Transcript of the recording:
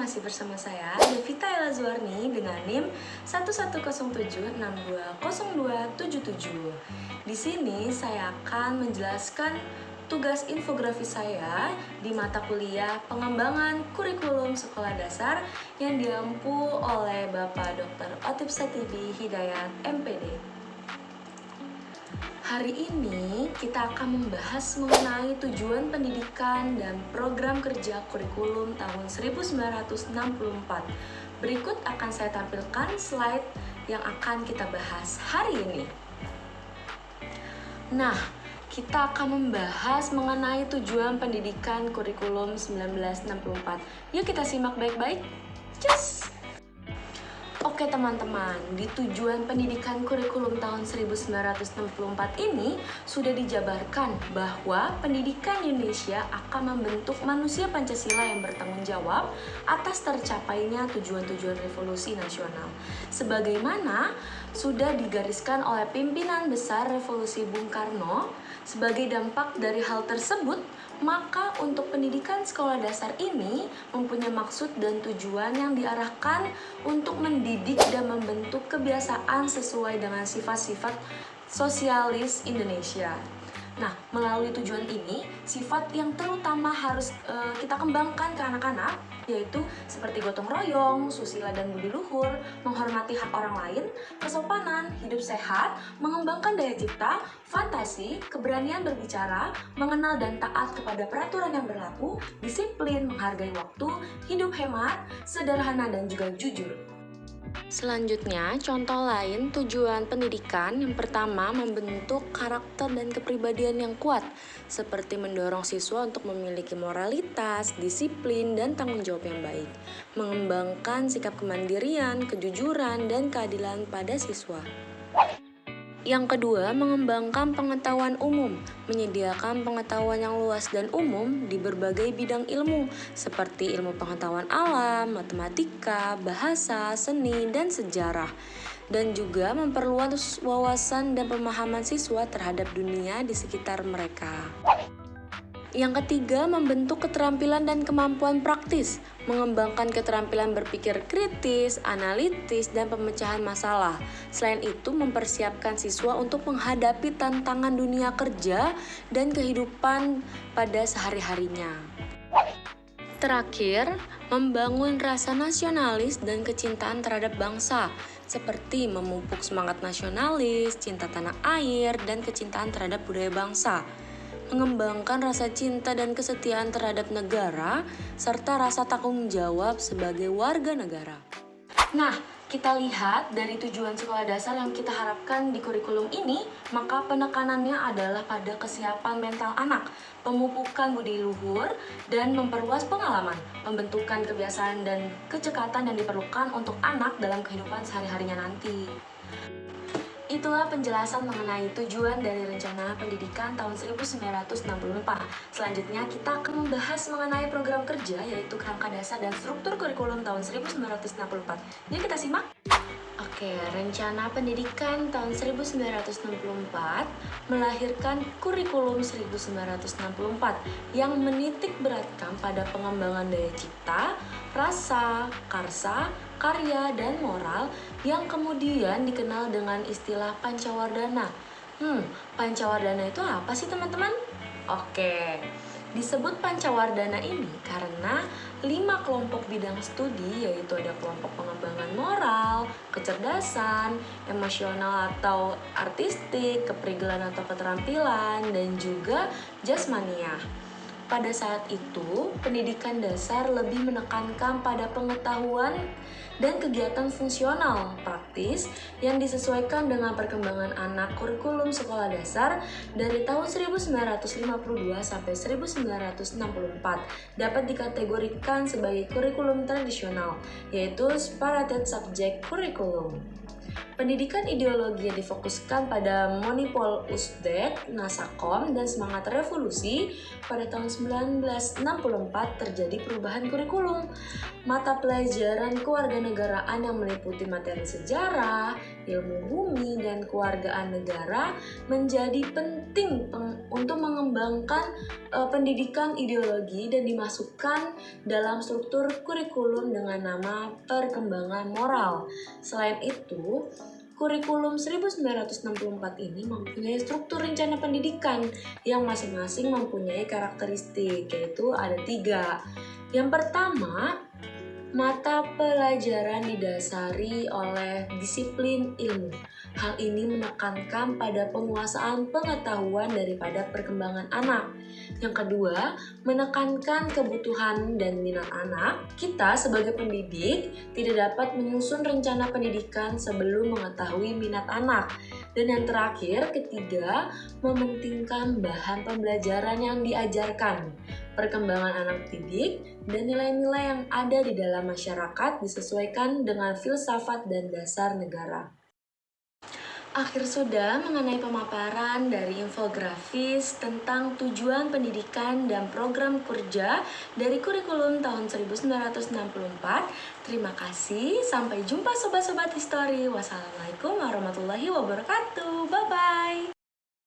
masih bersama saya, Devita Ella Zuarni dengan NIM 1107620277. Di sini saya akan menjelaskan tugas infografis saya di mata kuliah pengembangan kurikulum sekolah dasar yang diampu oleh Bapak Dr. Otip Satibi Hidayat, MPD. Hari ini kita akan membahas mengenai tujuan pendidikan dan program kerja kurikulum tahun 1964. Berikut akan saya tampilkan slide yang akan kita bahas hari ini. Nah, kita akan membahas mengenai tujuan pendidikan kurikulum 1964. Yuk kita simak baik-baik. Cus! Oke teman-teman, di tujuan pendidikan kurikulum tahun 1964 ini sudah dijabarkan bahwa pendidikan Indonesia akan membentuk manusia Pancasila yang bertanggung jawab atas tercapainya tujuan-tujuan revolusi nasional. Sebagaimana sudah digariskan oleh pimpinan besar revolusi Bung Karno, sebagai dampak dari hal tersebut, maka untuk pendidikan sekolah dasar ini mempunyai maksud dan tujuan yang diarahkan untuk mendidik dan membentuk kebiasaan sesuai dengan sifat-sifat sosialis Indonesia. Nah, melalui tujuan ini, sifat yang terutama harus kita kembangkan ke anak-anak, yaitu seperti gotong royong, susila dan budi luhur, menghormati hak orang lain, kesopanan, hidup sehat, mengembangkan daya cipta, fantasi, keberanian berbicara, mengenal dan taat kepada peraturan yang berlaku, disiplin, menghargai waktu, hidup hemat, sederhana dan juga jujur. Selanjutnya, contoh lain tujuan pendidikan yang pertama membentuk karakter dan kepribadian yang kuat, seperti mendorong siswa untuk memiliki moralitas, disiplin, dan tanggung jawab yang baik, mengembangkan sikap kemandirian, kejujuran, dan keadilan pada siswa. Yang kedua, mengembangkan pengetahuan umum, menyediakan pengetahuan yang luas dan umum di berbagai bidang ilmu, seperti ilmu pengetahuan alam, matematika, bahasa, seni, dan sejarah, dan juga memperluas wawasan dan pemahaman siswa terhadap dunia di sekitar mereka. Yang ketiga, membentuk keterampilan dan kemampuan praktis, mengembangkan keterampilan berpikir kritis, analitis, dan pemecahan masalah. Selain itu, mempersiapkan siswa untuk menghadapi tantangan dunia kerja dan kehidupan pada sehari-harinya. Terakhir, membangun rasa nasionalis dan kecintaan terhadap bangsa, seperti memupuk semangat nasionalis, cinta tanah air, dan kecintaan terhadap budaya bangsa. Mengembangkan rasa cinta dan kesetiaan terhadap negara, serta rasa tanggung jawab sebagai warga negara. Nah, kita lihat dari tujuan sekolah dasar yang kita harapkan di kurikulum ini, maka penekanannya adalah pada kesiapan mental anak, pemupukan budi luhur, dan memperluas pengalaman, pembentukan kebiasaan dan kecekatan yang diperlukan untuk anak dalam kehidupan sehari-harinya nanti. Itulah penjelasan mengenai tujuan dari rencana pendidikan tahun 1964. Selanjutnya kita akan membahas mengenai program kerja, yaitu kerangka dasar dan struktur kurikulum tahun 1964. Yuk kita simak. Oke, rencana pendidikan tahun 1964 melahirkan kurikulum 1964 yang menitik beratkan pada pengembangan daya cipta, rasa, karsa, karya, dan moral yang kemudian dikenal dengan istilah Pancawardhana. Pancawardhana itu apa sih teman-teman? Oke, disebut Pancawardhana ini karena 5 kelompok bidang studi, yaitu ada kelompok pengembangan moral, kecerdasan, emosional atau artistik, keprigelan atau keterampilan, dan juga jasmania. Pada saat itu, pendidikan dasar lebih menekankan pada pengetahuan dan kegiatan fungsional praktis yang disesuaikan dengan perkembangan anak. Kurikulum sekolah dasar dari tahun 1952 sampai 1964 dapat dikategorikan sebagai kurikulum tradisional, yaitu separated subject curriculum. Pendidikan ideologi yang difokuskan pada monopol Uzbek, Nasakom, dan semangat revolusi, pada tahun 1964 terjadi perubahan kurikulum. Mata pelajaran kewarganegaraan yang meliputi materi sejarah, ilmu bumi, dan kewargaan negara menjadi penting untuk mengembangkan pendidikan ideologi dan dimasukkan dalam struktur kurikulum dengan nama perkembangan moral. Selain itu, kurikulum 1964 ini mempunyai struktur rencana pendidikan yang masing-masing mempunyai karakteristik, yaitu ada 3. Yang pertama, mata pelajaran didasari oleh disiplin ilmu. Hal ini menekankan pada penguasaan pengetahuan daripada perkembangan anak. Yang kedua, menekankan kebutuhan dan minat anak. Kita sebagai pendidik tidak dapat menyusun rencana pendidikan sebelum mengetahui minat anak. Dan yang terakhir, ketiga, mementingkan bahan pembelajaran yang diajarkan. Perkembangan anak didik dan nilai-nilai yang ada di dalam masyarakat disesuaikan dengan filsafat dan dasar negara. Akhir sudah mengenai pemaparan dari infografis tentang tujuan pendidikan dan program kerja dari kurikulum tahun 1964. Terima kasih, sampai jumpa sobat-sobat histori. Wassalamualaikum warahmatullahi wabarakatuh. Bye-bye.